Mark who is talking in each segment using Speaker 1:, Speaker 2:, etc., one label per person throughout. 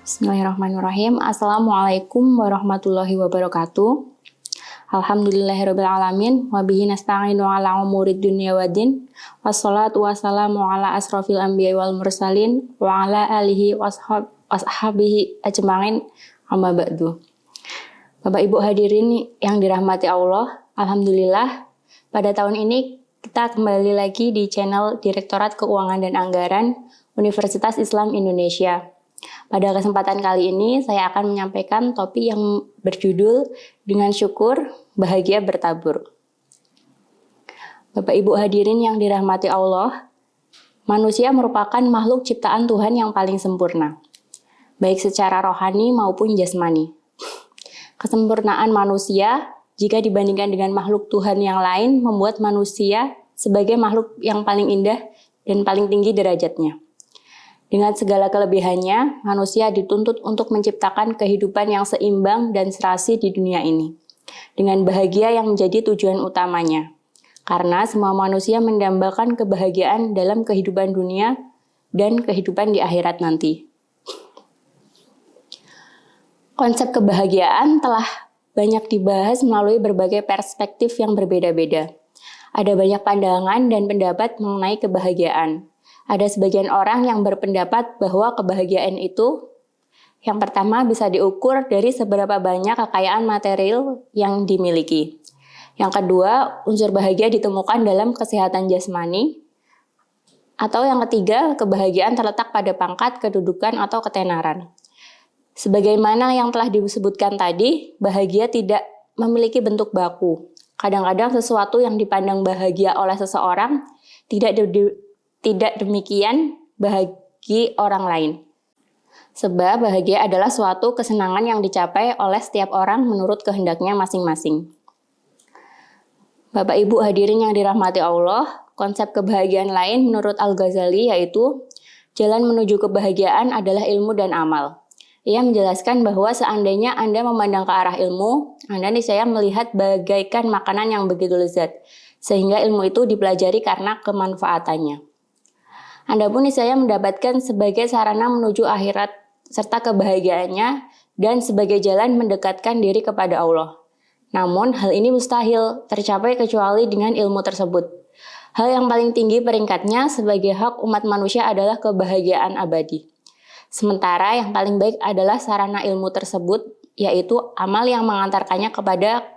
Speaker 1: Bismillahirrahmanirrahim. Assalamualaikum warahmatullahi wabarakatuh. Alhamdulillahirrabbilalamin. Wabihi nasta'inu ala umurid dunia waddin. Wassalatu wassalamu ala asrafil anbiya wal mursalin. Wa ala alihi washabihi ajma'in amma ba'du. Bapak Ibu hadirin yang dirahmati Allah, Alhamdulillah pada tahun ini kita kembali lagi di channel Direktorat Keuangan dan Anggaran Universitas Islam Indonesia. Pada kesempatan kali ini saya akan menyampaikan topik yang berjudul Dengan Syukur, Bahagia Bertabur. Bapak Ibu hadirin yang dirahmati Allah, manusia merupakan makhluk ciptaan Tuhan yang paling sempurna, baik secara rohani maupun jasmani. Kesempurnaan manusia jika dibandingkan dengan makhluk Tuhan yang lain membuat manusia sebagai makhluk yang paling indah dan paling tinggi derajatnya. Dengan segala kelebihannya, manusia dituntut untuk menciptakan kehidupan yang seimbang dan serasi di dunia ini, dengan bahagia yang menjadi tujuan utamanya. Karena semua manusia mendambakan kebahagiaan dalam kehidupan dunia dan kehidupan di akhirat nanti. Konsep kebahagiaan telah banyak dibahas melalui berbagai perspektif yang berbeda-beda. Ada banyak pandangan dan pendapat mengenai kebahagiaan. Ada sebagian orang yang berpendapat bahwa kebahagiaan itu yang pertama bisa diukur dari seberapa banyak kekayaan material yang dimiliki. Yang kedua, unsur bahagia ditemukan dalam kesehatan jasmani. Atau yang ketiga, kebahagiaan terletak pada pangkat, kedudukan, atau ketenaran. Sebagaimana yang telah disebutkan tadi, bahagia tidak memiliki bentuk baku. Kadang-kadang sesuatu yang dipandang bahagia oleh seseorang tidak demikian bagi orang lain. Sebab bahagia adalah suatu kesenangan yang dicapai oleh setiap orang menurut kehendaknya masing-masing. Bapak Ibu hadirin yang dirahmati Allah, konsep kebahagiaan lain menurut Al-Ghazali yaitu jalan menuju kebahagiaan adalah ilmu dan amal. Ia menjelaskan bahwa seandainya Anda memandang ke arah ilmu, Anda niscaya melihat bagaikan makanan yang begitu lezat, sehingga ilmu itu dipelajari karena kemanfaatannya. Anda pun niscaya mendapatkan sebagai sarana menuju akhirat serta kebahagiaannya dan sebagai jalan mendekatkan diri kepada Allah. Namun, hal ini mustahil tercapai kecuali dengan ilmu tersebut. Hal yang paling tinggi peringkatnya sebagai hak umat manusia adalah kebahagiaan abadi. Sementara yang paling baik adalah sarana ilmu tersebut, yaitu amal yang mengantarkannya kepada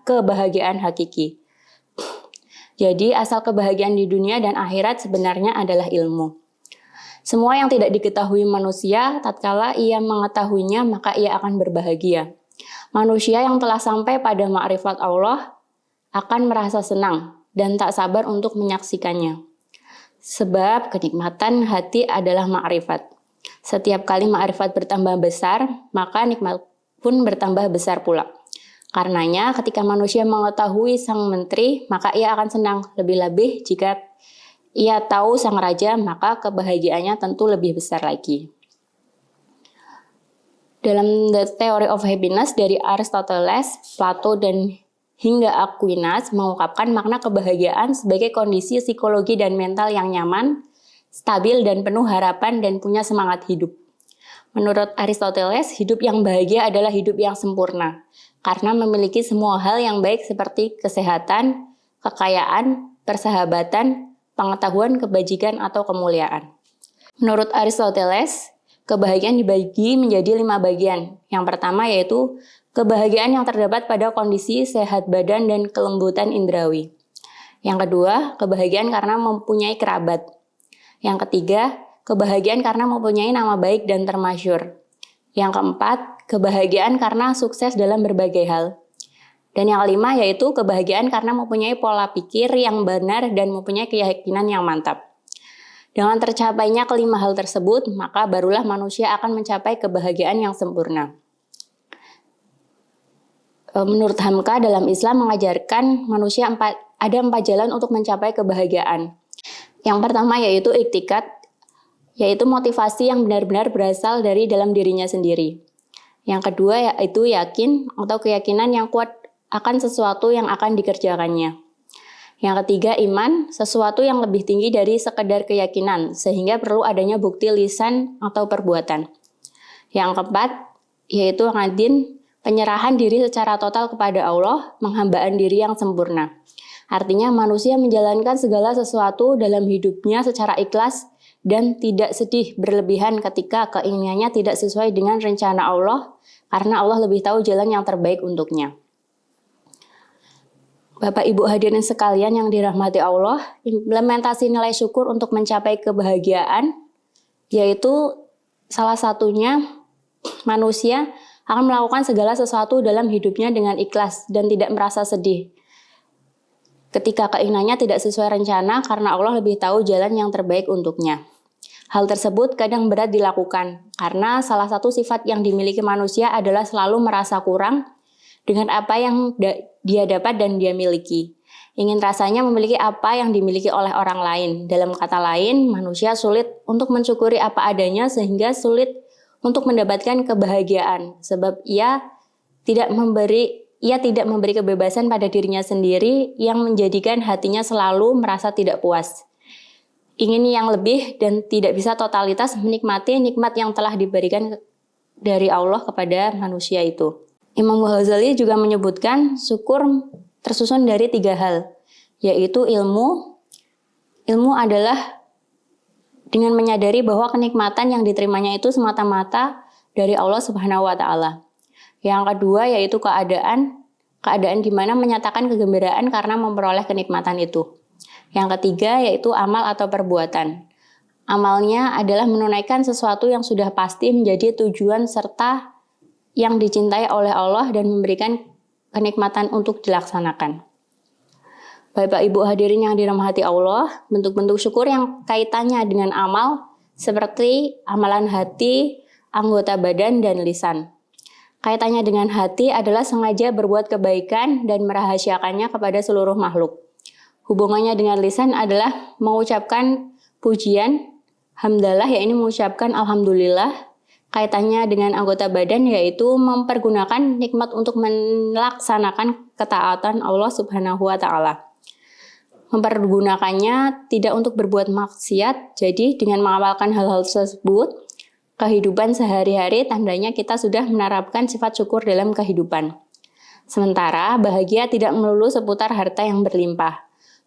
Speaker 1: kebahagiaan hakiki. Jadi, asal kebahagiaan di dunia dan akhirat sebenarnya adalah ilmu. Semua yang tidak diketahui manusia, tatkala ia mengetahuinya, maka ia akan berbahagia. Manusia yang telah sampai pada ma'rifat Allah akan merasa senang dan tak sabar untuk menyaksikannya. Sebab kenikmatan hati adalah ma'rifat. Setiap kali ma'rifat bertambah besar, maka nikmat pun bertambah besar pula. Karenanya, ketika manusia mengetahui sang menteri, maka ia akan senang. Lebih-lebih jika ia tahu sang raja, maka kebahagiaannya tentu lebih besar lagi. Dalam The Theory of Happiness dari Aristoteles, Plato, dan hingga Aquinas mengungkapkan makna kebahagiaan sebagai kondisi psikologi dan mental yang nyaman, stabil, dan penuh harapan dan punya semangat hidup. Menurut Aristoteles, hidup yang bahagia adalah hidup yang sempurna, karena memiliki semua hal yang baik seperti kesehatan, kekayaan, persahabatan, pengetahuan, kebajikan, atau kemuliaan. Menurut Aristoteles, kebahagiaan dibagi menjadi 5 bagian. Yang pertama yaitu kebahagiaan yang terdapat pada kondisi sehat badan dan kelembutan indrawi. Yang kedua, kebahagiaan karena mempunyai kerabat. Yang ketiga, kebahagiaan karena mempunyai nama baik dan termasyhur. Yang keempat, kebahagiaan karena sukses dalam berbagai hal. Dan yang kelima yaitu kebahagiaan karena mempunyai pola pikir yang benar dan mempunyai keyakinan yang mantap. Dengan tercapainya kelima hal tersebut, maka barulah manusia akan mencapai kebahagiaan yang sempurna. Menurut Hamka, dalam Islam mengajarkan manusia ada 4 jalan untuk mencapai kebahagiaan. Yang pertama yaitu iktikad, yaitu motivasi yang benar-benar berasal dari dalam dirinya sendiri. Yang kedua yaitu yakin atau keyakinan yang kuat akan sesuatu yang akan dikerjakannya. Yang ketiga, iman, sesuatu yang lebih tinggi dari sekedar keyakinan, sehingga perlu adanya bukti lisan atau perbuatan. Yang keempat, yaitu ngadin, penyerahan diri secara total kepada Allah, penghambaan diri yang sempurna. Artinya manusia menjalankan segala sesuatu dalam hidupnya secara ikhlas dan tidak sedih berlebihan ketika keinginannya tidak sesuai dengan rencana Allah, karena Allah lebih tahu jalan yang terbaik untuknya. Bapak Ibu hadirin sekalian yang dirahmati Allah, implementasi nilai syukur untuk mencapai kebahagiaan, yaitu salah satunya manusia akan melakukan segala sesuatu dalam hidupnya dengan ikhlas dan tidak merasa sedih. Ketika keinginannya tidak sesuai rencana karena Allah lebih tahu jalan yang terbaik untuknya. Hal tersebut kadang berat dilakukan karena salah satu sifat yang dimiliki manusia adalah selalu merasa kurang dengan apa yang dia dapat dan dia miliki. Ingin rasanya memiliki apa yang dimiliki oleh orang lain. Dalam kata lain, manusia sulit untuk mensyukuri apa adanya sehingga sulit untuk mendapatkan kebahagiaan. Sebab ia tidak memberi kebebasan pada dirinya sendiri yang menjadikan hatinya selalu merasa tidak puas. Ingin yang lebih dan tidak bisa totalitas menikmati nikmat yang telah diberikan dari Allah kepada manusia itu. Imam Ghazali juga menyebutkan syukur tersusun dari 3 hal, yaitu ilmu. Ilmu adalah dengan menyadari bahwa kenikmatan yang diterimanya itu semata-mata dari Allah Subhanahu wa Ta'ala. Yang kedua yaitu keadaan di mana menyatakan kegembiraan karena memperoleh kenikmatan itu. Yang ketiga yaitu amal atau perbuatan. Amalnya adalah menunaikan sesuatu yang sudah pasti menjadi tujuan serta yang dicintai oleh Allah dan memberikan kenikmatan untuk dilaksanakan. Bapak Ibu hadirin yang dirahmati Allah, bentuk-bentuk syukur yang kaitannya dengan amal seperti amalan hati, anggota badan, dan lisan. Kaitannya dengan hati adalah sengaja berbuat kebaikan dan merahasiakannya kepada seluruh makhluk. Hubungannya dengan lisan adalah mengucapkan pujian, hamdalah, yaitu mengucapkan alhamdulillah. Kaitannya dengan anggota badan yaitu mempergunakan nikmat untuk melaksanakan ketaatan Allah Subhanahu wa Ta'ala. Mempergunakannya tidak untuk berbuat maksiat, jadi dengan mengamalkan hal-hal tersebut, kehidupan sehari-hari tandanya kita sudah menerapkan sifat syukur dalam kehidupan. Sementara bahagia tidak melulu seputar harta yang berlimpah,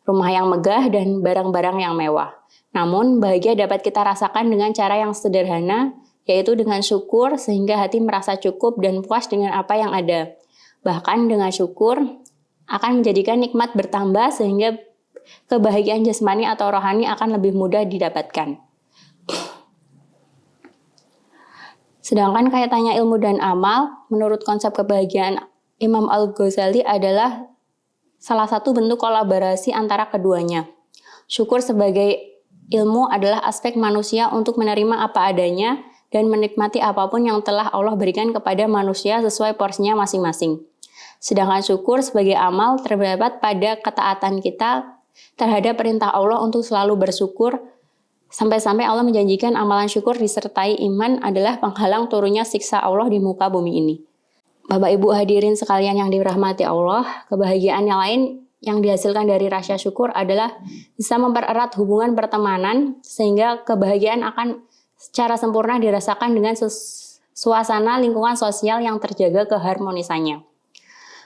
Speaker 1: rumah yang megah, dan barang-barang yang mewah. Namun bahagia dapat kita rasakan dengan cara yang sederhana, yaitu dengan syukur sehingga hati merasa cukup dan puas dengan apa yang ada. Bahkan dengan syukur akan menjadikan nikmat bertambah sehingga kebahagiaan jasmani atau rohani akan lebih mudah didapatkan. Sedangkan kaitannya ilmu dan amal, menurut konsep kebahagiaan Imam Al-Ghazali adalah salah satu bentuk kolaborasi antara keduanya. Syukur sebagai ilmu adalah aspek manusia untuk menerima apa adanya dan menikmati apapun yang telah Allah berikan kepada manusia sesuai porsinya masing-masing. Sedangkan syukur sebagai amal terdapat pada ketaatan kita terhadap perintah Allah untuk selalu bersyukur, sampai-sampai Allah menjanjikan amalan syukur disertai iman adalah penghalang turunnya siksa Allah di muka bumi ini. Bapak Ibu hadirin sekalian yang dirahmati Allah, kebahagiaan yang lain yang dihasilkan dari rasa syukur adalah bisa mempererat hubungan pertemanan sehingga kebahagiaan akan secara sempurna dirasakan dengan suasana lingkungan sosial yang terjaga keharmonisannya.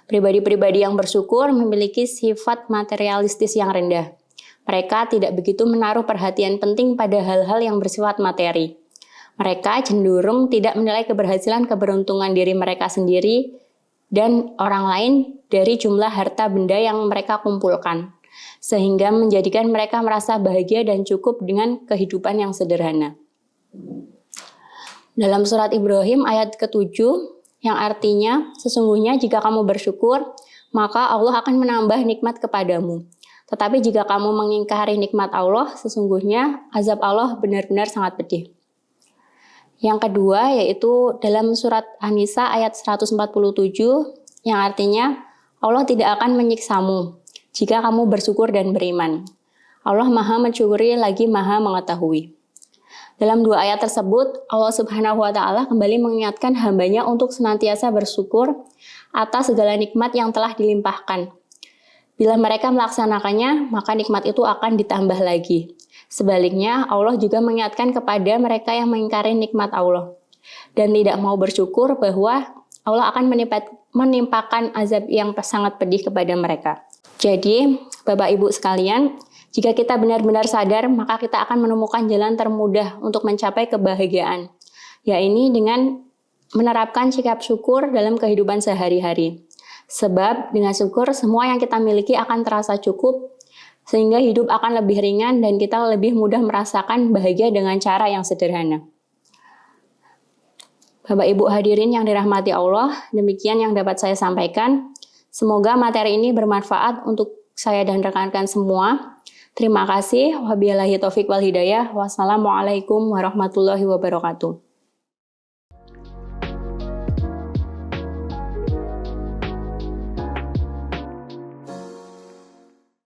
Speaker 1: Pribadi-pribadi yang bersyukur memiliki sifat materialistis yang rendah. Mereka tidak begitu menaruh perhatian penting pada hal-hal yang bersifat materi. Mereka cenderung tidak menilai keberhasilan keberuntungan diri mereka sendiri dan orang lain dari jumlah harta benda yang mereka kumpulkan, sehingga menjadikan mereka merasa bahagia dan cukup dengan kehidupan yang sederhana. Dalam surat Ibrahim ayat ke-7 yang artinya sesungguhnya jika kamu bersyukur maka Allah akan menambah nikmat kepadamu. Tetapi jika kamu mengingkari nikmat Allah sesungguhnya azab Allah benar-benar sangat pedih. Yang kedua yaitu dalam surat An-Nisa ayat 147 yang artinya Allah tidak akan menyiksamu jika kamu bersyukur dan beriman. Allah Maha mensyukuri lagi Maha mengetahui. Dalam 2 ayat tersebut, Allah Subhanahu wa Ta'ala kembali mengingatkan hambanya untuk senantiasa bersyukur atas segala nikmat yang telah dilimpahkan. Bila mereka melaksanakannya, maka nikmat itu akan ditambah lagi. Sebaliknya, Allah juga mengingatkan kepada mereka yang mengingkari nikmat Allah dan tidak mau bersyukur bahwa Allah akan menimpakan azab yang sangat pedih kepada mereka. Jadi, Bapak Ibu sekalian, jika kita benar-benar sadar, maka kita akan menemukan jalan termudah untuk mencapai kebahagiaan, yaitu dengan menerapkan sikap syukur dalam kehidupan sehari-hari. Sebab dengan syukur semua yang kita miliki akan terasa cukup, sehingga hidup akan lebih ringan dan kita lebih mudah merasakan bahagia dengan cara yang sederhana. Bapak Ibu hadirin yang dirahmati Allah, demikian yang dapat saya sampaikan. Semoga materi ini bermanfaat untuk saya dan rekan-rekan semua. Terima kasih. Wabillahi taufiq wal hidayah. Wassalamualaikum warahmatullahi wabarakatuh.